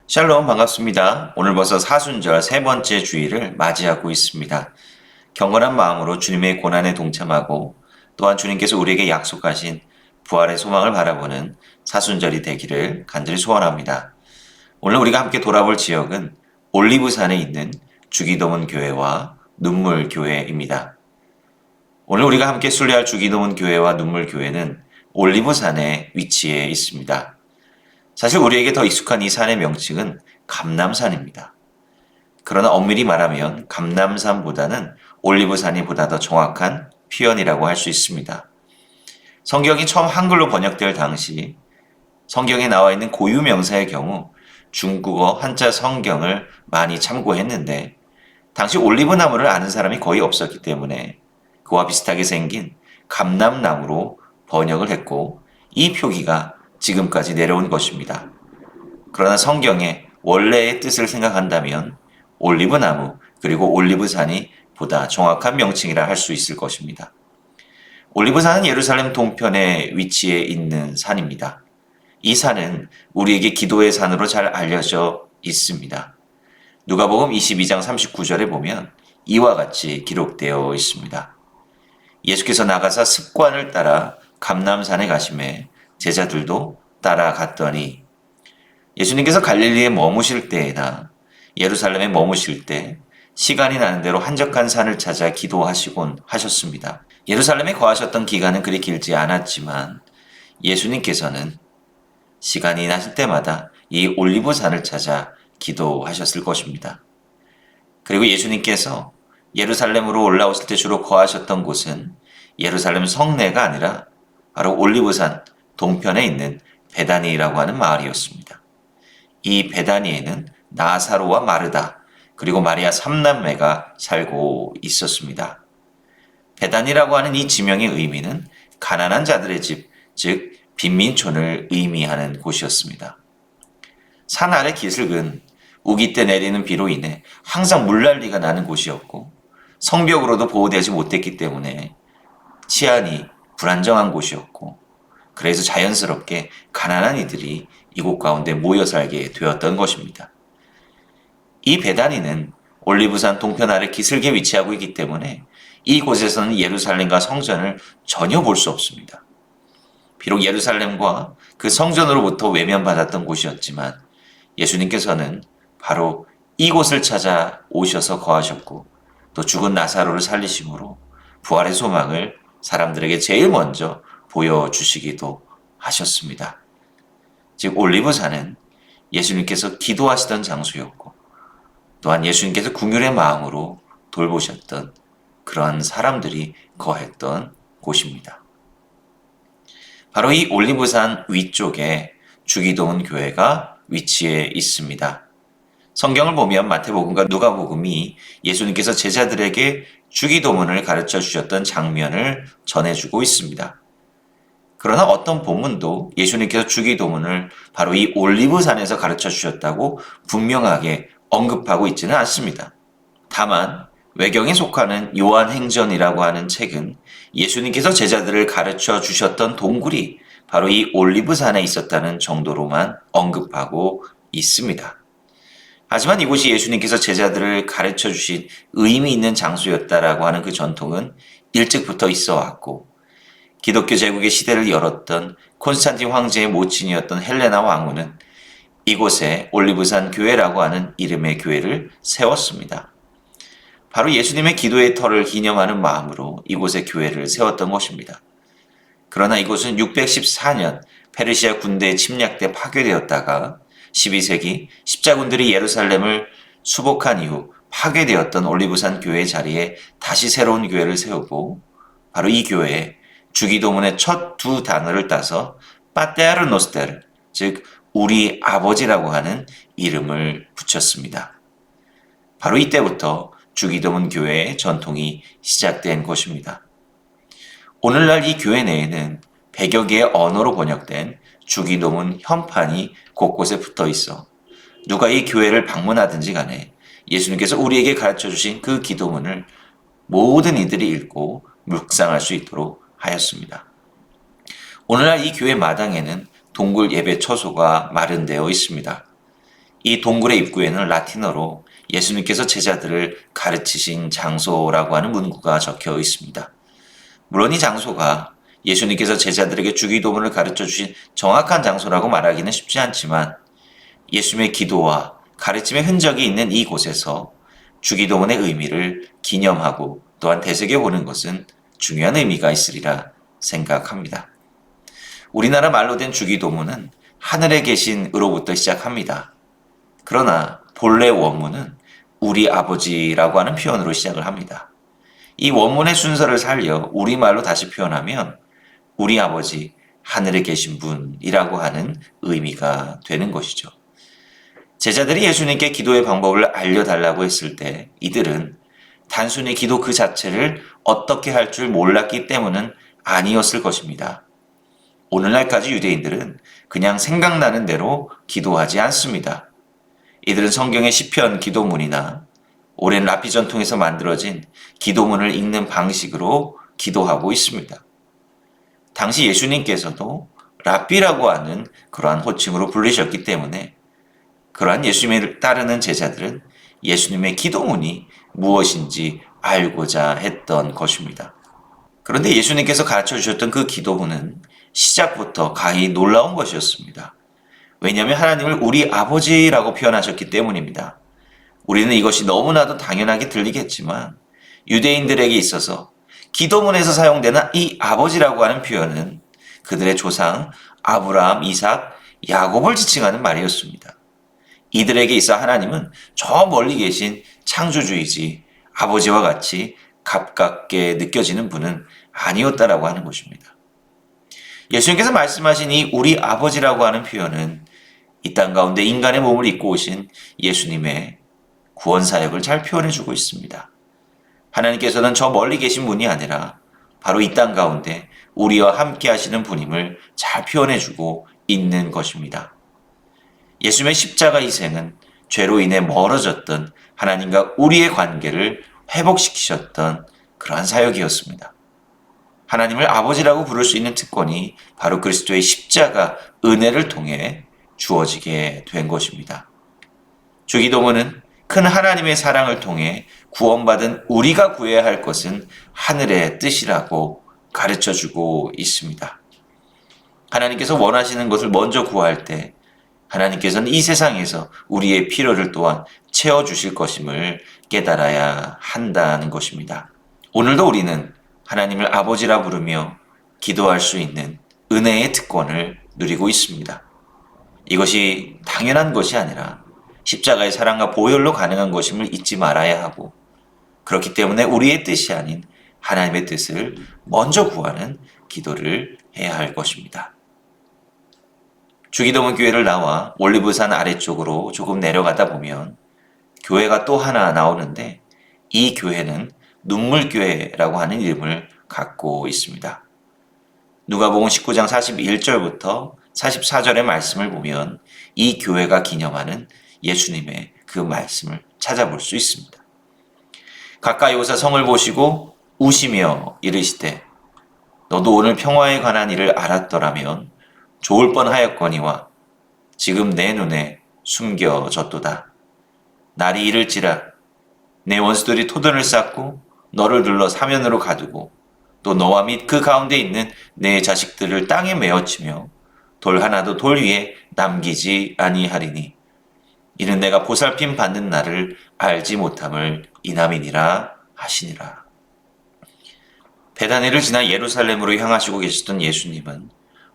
샬롬 반갑습니다. 오늘 벌써 사순절 세 번째 주일을 맞이하고 있습니다. 경건한 마음으로 주님의 고난에 동참하고 또한 주님께서 우리에게 약속하신 부활의 소망을 바라보는 사순절이 되기를 간절히 소원합니다. 오늘 우리가 함께 돌아볼 지역은 올리브산에 있는 주기도문 교회와 눈물 교회입니다. 오늘 우리가 함께 순례할 주기도문 교회와 눈물 교회는 올리브산에 위치해 있습니다. 사실 우리에게 더 익숙한 이 산의 명칭은 감람산입니다. 그러나 엄밀히 말하면 감람산보다는 올리브산이 보다 더 정확한 표현이라고 할 수 있습니다. 성경이 처음 한글로 번역될 당시 성경에 나와 있는 고유 명사의 경우 중국어 한자 성경을 많이 참고했는데 당시 올리브 나무를 아는 사람이 거의 없었기 때문에 그와 비슷하게 생긴 감람나무로 번역을 했고 이 표기가 지금까지 내려온 것입니다. 그러나 성경의 원래의 뜻을 생각한다면 올리브나무 그리고 올리브산이 보다 정확한 명칭이라 할 수 있을 것입니다. 올리브산은 예루살렘 동편에 위치해 있는 산입니다. 이 산은 우리에게 기도의 산으로 잘 알려져 있습니다. 누가복음 22장 39절에 보면 이와 같이 기록되어 있습니다. 예수께서 나가사 습관을 따라 감람산에 가시매 제자들도 따라갔더니 예수님께서 갈릴리에 머무실 때나 예루살렘에 머무실 때 시간이 나는 대로 한적한 산을 찾아 기도하시곤 하셨습니다. 예루살렘에 거하셨던 기간은 그리 길지 않았지만 예수님께서는 시간이 나실 때마다 이 올리브산을 찾아 기도하셨을 것입니다. 그리고 예수님께서 예루살렘으로 올라오실 때 주로 거하셨던 곳은 예루살렘 성내가 아니라 바로 올리브산 동편에 있는 베다니라고 하는 마을이었습니다. 이 베다니에는 나사로와 마르다 그리고 마리아 삼남매가 살고 있었습니다. 베다니라고 하는 이 지명의 의미는 가난한 자들의 집, 즉 빈민촌을 의미하는 곳이었습니다. 산 아래 기슭은 우기 때 내리는 비로 인해 항상 물난리가 나는 곳이었고 성벽으로도 보호되지 못했기 때문에 치안이 불안정한 곳이었고 그래서 자연스럽게 가난한 이들이 이곳 가운데 모여 살게 되었던 것입니다. 이 베다니는 올리브산 동편 아래 기슭에 위치하고 있기 때문에 이곳에서는 예루살렘과 성전을 전혀 볼 수 없습니다. 비록 예루살렘과 그 성전으로부터 외면받았던 곳이었지만 예수님께서는 바로 이곳을 찾아 오셔서 거하셨고 또 죽은 나사로를 살리심으로 부활의 소망을 사람들에게 제일 먼저 보여주시기도 하셨습니다. 즉 올리브산은 예수님께서 기도하시던 장소였고 또한 예수님께서 긍휼의 마음으로 돌보셨던 그러한 사람들이 거했던 곳입니다. 바로 이 올리브산 위쪽에 주기도문 교회가 위치해 있습니다. 성경을 보면 마태복음과 누가복음이 예수님께서 제자들에게 주기도문을 가르쳐 주셨던 장면을 전해주고 있습니다. 그러나 어떤 본문도 예수님께서 주기도문을 바로 이 올리브산에서 가르쳐 주셨다고 분명하게 언급하고 있지는 않습니다. 다만 외경에 속하는 요한행전이라고 하는 책은 예수님께서 제자들을 가르쳐 주셨던 동굴이 바로 이 올리브산에 있었다는 정도로만 언급하고 있습니다. 하지만 이곳이 예수님께서 제자들을 가르쳐 주신 의미 있는 장소였다라고 하는 그 전통은 일찍부터 있어 왔고 기독교 제국의 시대를 열었던 콘스탄틴 황제의 모친이었던 헬레나 왕후는 이곳에 올리브산 교회라고 하는 이름의 교회를 세웠습니다. 바로 예수님의 기도의 터를 기념하는 마음으로 이곳에 교회를 세웠던 것입니다. 그러나 이곳은 614년 페르시아 군대에 침략돼 파괴되었다가 12세기 십자군들이 예루살렘을 수복한 이후 파괴되었던 올리브산 교회 자리에 다시 새로운 교회를 세우고 바로 이 교회에 주기도문의 첫 두 단어를 따서 파테르 노스테르, 즉 우리 아버지라고 하는 이름을 붙였습니다. 바로 이때부터 주기도문 교회의 전통이 시작된 것입니다. 오늘날 이 교회 내에는 100여 개의 언어로 번역된 주기도문 현판이 곳곳에 붙어 있어 누가 이 교회를 방문하든지 간에 예수님께서 우리에게 가르쳐 주신 그 기도문을 모든 이들이 읽고 묵상할 수 있도록 하였습니다. 오늘날 이 교회 마당에는 동굴 예배 처소가 마련되어 있습니다. 이 동굴의 입구에는 라틴어로 예수님께서 제자들을 가르치신 장소라고 하는 문구가 적혀 있습니다. 물론 이 장소가 예수님께서 제자들에게 주기도문을 가르쳐 주신 정확한 장소라고 말하기는 쉽지 않지만 예수님의 기도와 가르침의 흔적이 있는 이곳에서 주기도문의 의미를 기념하고 또한 되새겨 보는 것은 중요한 의미가 있으리라 생각합니다. 우리나라 말로 된 주기도문은 하늘에 계신 으로부터 시작합니다. 그러나 본래 원문은 우리 아버지라고 하는 표현으로 시작을 합니다. 이 원문의 순서를 살려 우리말로 다시 표현하면 우리 아버지 하늘에 계신 분이라고 하는 의미가 되는 것이죠. 제자들이 예수님께 기도의 방법을 알려달라고 했을 때 이들은 단순히 기도 그 자체를 어떻게 할 줄 몰랐기 때문은 아니었을 것입니다. 오늘날까지 유대인들은 그냥 생각나는 대로 기도하지 않습니다. 이들은 성경의 시편 기도문이나 오랜 라피 전통에서 만들어진 기도문을 읽는 방식으로 기도하고 있습니다. 당시 예수님께서도 랍비라고 하는 그러한 호칭으로 불리셨기 때문에 그러한 예수님을 따르는 제자들은 예수님의 기도문이 무엇인지 알고자 했던 것입니다. 그런데 예수님께서 가르쳐 주셨던 그 기도문은 시작부터 가히 놀라운 것이었습니다. 왜냐하면 하나님을 우리 아버지라고 표현하셨기 때문입니다. 우리는 이것이 너무나도 당연하게 들리겠지만 유대인들에게 있어서 기도문에서 사용되는 이 아버지라고 하는 표현은 그들의 조상 아브라함, 이삭, 야곱을 지칭하는 말이었습니다. 이들에게 있어 하나님은 저 멀리 계신 창조주이지 아버지와 같이 가깝게 느껴지는 분은 아니었다라고 하는 것입니다. 예수님께서 말씀하신 이 우리 아버지라고 하는 표현은 이 땅 가운데 인간의 몸을 입고 오신 예수님의 구원 사역을 잘 표현해 주고 있습니다. 하나님께서는 저 멀리 계신 분이 아니라 바로 이 땅 가운데 우리와 함께 하시는 분임을 잘 표현해 주고 있는 것입니다. 예수님의 십자가 희생은 죄로 인해 멀어졌던 하나님과 우리의 관계를 회복시키셨던 그러한 사역이었습니다. 하나님을 아버지라고 부를 수 있는 특권이 바로 그리스도의 십자가 은혜를 통해 주어지게 된 것입니다. 주기도문은 큰 하나님의 사랑을 통해 구원받은 우리가 구해야 할 것은 하늘의 뜻이라고 가르쳐주고 있습니다. 하나님께서 원하시는 것을 먼저 구할 때 하나님께서는 이 세상에서 우리의 필요를 또한 채워주실 것임을 깨달아야 한다는 것입니다. 오늘도 우리는 하나님을 아버지라 부르며 기도할 수 있는 은혜의 특권을 누리고 있습니다. 이것이 당연한 것이 아니라 십자가의 사랑과 보혈로 가능한 것임을 잊지 말아야 하고 그렇기 때문에 우리의 뜻이 아닌 하나님의 뜻을 먼저 구하는 기도를 해야 할 것입니다. 주기도문 교회를 나와 올리브산 아래쪽으로 조금 내려가다 보면 교회가 또 하나 나오는데 이 교회는 눈물교회라고 하는 이름을 갖고 있습니다. 누가복음 19장 41절부터 44절의 말씀을 보면 이 교회가 기념하는 예수님의 그 말씀을 찾아볼 수 있습니다. 가까이 오사 성을 보시고 우시며 이르시되 너도 오늘 평화에 관한 일을 알았더라면 좋을 뻔하였거니와 지금 내 눈에 숨겨졌도다. 날이 이를지라 내 원수들이 토전을 쌓고 너를 눌러 사면으로 가두고 또 너와 및 그 가운데 있는 내 자식들을 땅에 메어치며 돌 하나도 돌 위에 남기지 아니하리니 이는 내가 보살핌 받는 날을 알지 못함을 이남이니라 하시니라. 베다니를 지나 예루살렘으로 향하시고 계셨던 예수님은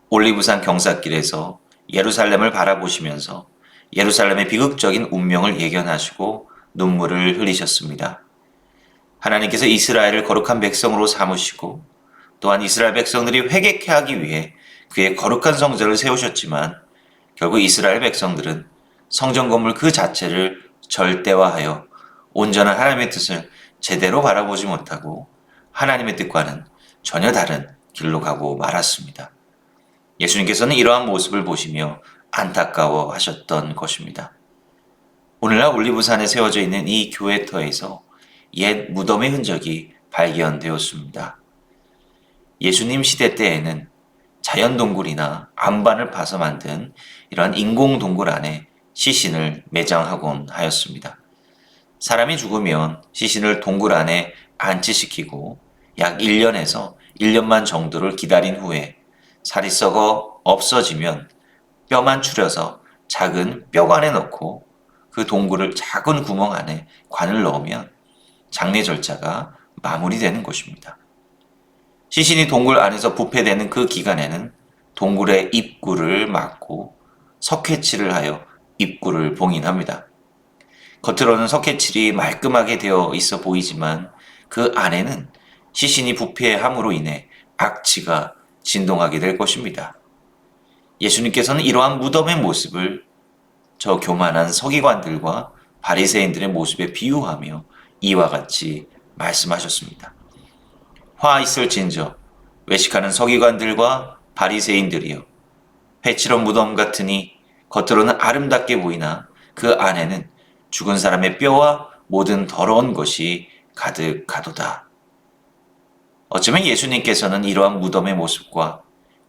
올리브산 경사길에서 예루살렘을 바라보시면서 예루살렘의 비극적인 운명을 예견하시고 눈물을 흘리셨습니다. 하나님께서 이스라엘을 거룩한 백성으로 삼으시고 또한 이스라엘 백성들이 회개케 하기 위해 그의 거룩한 성전을 세우셨지만 결국 이스라엘 백성들은 성전 건물 그 자체를 절대화하여 온전한 하나님의 뜻을 제대로 바라보지 못하고 하나님의 뜻과는 전혀 다른 길로 가고 말았습니다. 예수님께서는 이러한 모습을 보시며 안타까워 하셨던 것입니다. 오늘날 올리브산에 세워져 있는 이 교회터에서 옛 무덤의 흔적이 발견되었습니다. 예수님 시대 때에는 자연동굴이나 안반을 파서 만든 이러한 인공동굴 안에 시신을 매장하곤 하였습니다. 사람이 죽으면 시신을 동굴 안에 안치시키고 약 1년에서 1년만 정도를 기다린 후에 살이 썩어 없어지면 뼈만 추려서 작은 뼈관에 넣고 그 동굴을 작은 구멍 안에 관을 넣으면 장례 절차가 마무리되는 것입니다. 시신이 동굴 안에서 부패되는 그 기간에는 동굴의 입구를 막고 석회칠을 하여 입구를 봉인합니다. 겉으로는 석회칠이 말끔하게 되어 있어 보이지만 그 안에는 시신이 부패함으로 인해 악취가 진동하게 될 것입니다. 예수님께서는 이러한 무덤의 모습을 저 교만한 서기관들과 바리새인들의 모습에 비유하며 이와 같이 말씀하셨습니다. 화 있을진저 외식하는 서기관들과 바리새인들이여, 회칠한 무덤 같으니 겉으로는 아름답게 보이나 그 안에는 죽은 사람의 뼈와 모든 더러운 것이 가득하도다. 어쩌면 예수님께서는 이러한 무덤의 모습과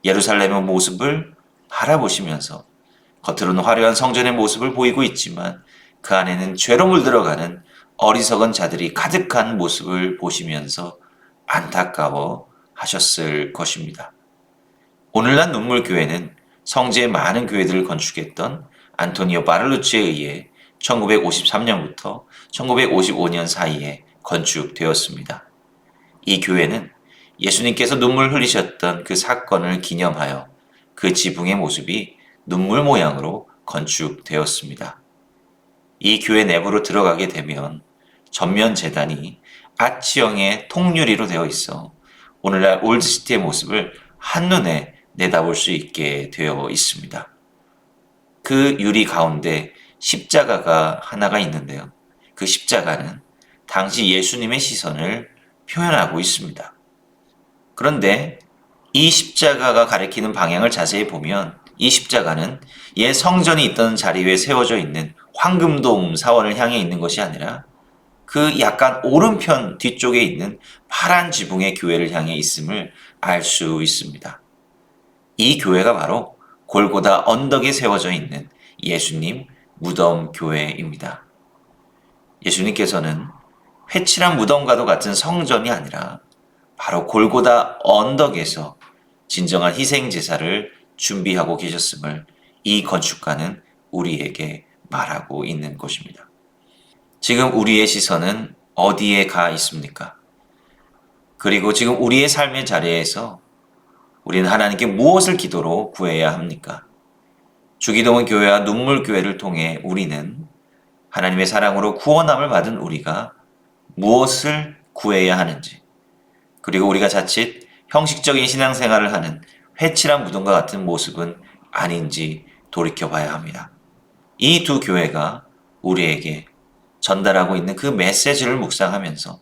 예루살렘의 모습을 바라보시면서 겉으로는 화려한 성전의 모습을 보이고 있지만 그 안에는 죄로 물들어가는 어리석은 자들이 가득한 모습을 보시면서 안타까워 하셨을 것입니다. 오늘날 눈물교회는 성지의 많은 교회들을 건축했던 안토니오 바를루치에 의해 1953년부터 1955년 사이에 건축되었습니다. 이 교회는 예수님께서 눈물 흘리셨던 그 사건을 기념하여 그 지붕의 모습이 눈물 모양으로 건축되었습니다. 이 교회 내부로 들어가게 되면 전면 재단이 아치형의 통유리로 되어 있어 오늘날 올드시티의 모습을 한눈에 내다볼 수 있게 되어 있습니다. 그 유리 가운데 십자가가 하나가 있는데요. 그 십자가는 당시 예수님의 시선을 표현하고 있습니다. 그런데 이 십자가가 가리키는 방향을 자세히 보면 이 십자가는 옛 성전이 있던 자리 위에 세워져 있는 황금돔 사원을 향해 있는 것이 아니라 그 약간 오른편 뒤쪽에 있는 파란 지붕의 교회를 향해 있음을 알 수 있습니다. 이 교회가 바로 골고다 언덕에 세워져 있는 예수님 무덤 교회입니다. 예수님께서는 회칠한 무덤과도 같은 성전이 아니라 바로 골고다 언덕에서 진정한 희생 제사를 준비하고 계셨음을 이 건축가는 우리에게 말하고 있는 것입니다. 지금 우리의 시선은 어디에 가 있습니까? 그리고 지금 우리의 삶의 자리에서 우리는 하나님께 무엇을 기도로 구해야 합니까? 주기도문 교회와 눈물 교회를 통해 우리는 하나님의 사랑으로 구원함을 받은 우리가 무엇을 구해야 하는지, 그리고 우리가 자칫 형식적인 신앙생활을 하는 회칠한 무덤과 같은 모습은 아닌지 돌이켜봐야 합니다. 이 두 교회가 우리에게 전달하고 있는 그 메시지를 묵상하면서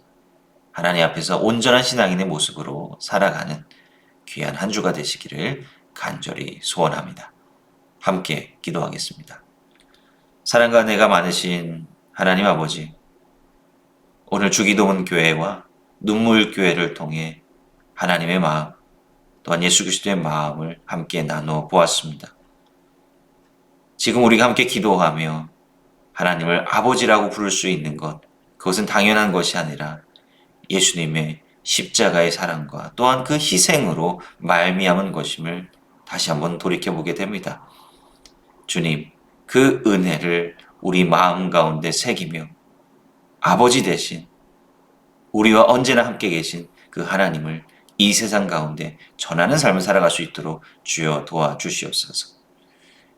하나님 앞에서 온전한 신앙인의 모습으로 살아가는 귀한 한 주가 되시기를 간절히 소원합니다. 함께 기도하겠습니다. 사랑과 은혜가 많으신 하나님 아버지, 오늘 주기도문 교회와 눈물 교회를 통해 하나님의 마음, 또한 예수 그리스도의 마음을 함께 나눠 보았습니다. 지금 우리가 함께 기도하며 하나님을 아버지라고 부를 수 있는 것, 그것은 당연한 것이 아니라 예수님의 십자가의 사랑과 또한 그 희생으로 말미암은 것임을 다시 한번 돌이켜보게 됩니다. 주님, 그 은혜를 우리 마음 가운데 새기며 아버지 대신 우리와 언제나 함께 계신 그 하나님을 이 세상 가운데 전하는 삶을 살아갈 수 있도록 주여 도와주시옵소서.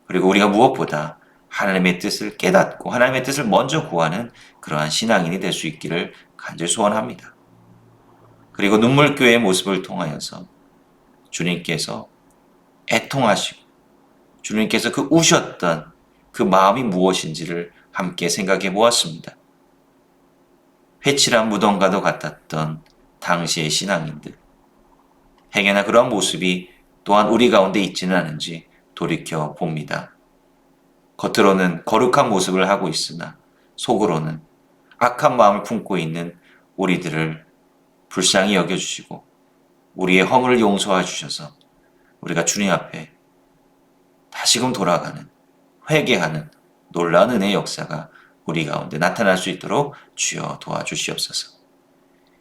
그리고 우리가 무엇보다 하나님의 뜻을 깨닫고 하나님의 뜻을 먼저 구하는 그러한 신앙인이 될 수 있기를 간절히 소원합니다. 그리고 눈물교회의 모습을 통하여서 주님께서 애통하시고 주님께서 그 우셨던 그 마음이 무엇인지를 함께 생각해 보았습니다. 회칠한 무덤과도 같았던 당시의 신앙인들, 행여나 그러한 모습이 또한 우리 가운데 있지는 않은지 돌이켜 봅니다. 겉으로는 거룩한 모습을 하고 있으나 속으로는 악한 마음을 품고 있는 우리들을 불쌍히 여겨주시고 우리의 허물을 용서해 주셔서 우리가 주님 앞에 다시금 돌아가는, 회개하는 놀라운 은혜의 역사가 우리 가운데 나타날 수 있도록 주여 도와주시옵소서.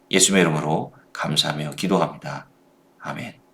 예수님의 이름으로 감사하며 기도합니다. 아멘.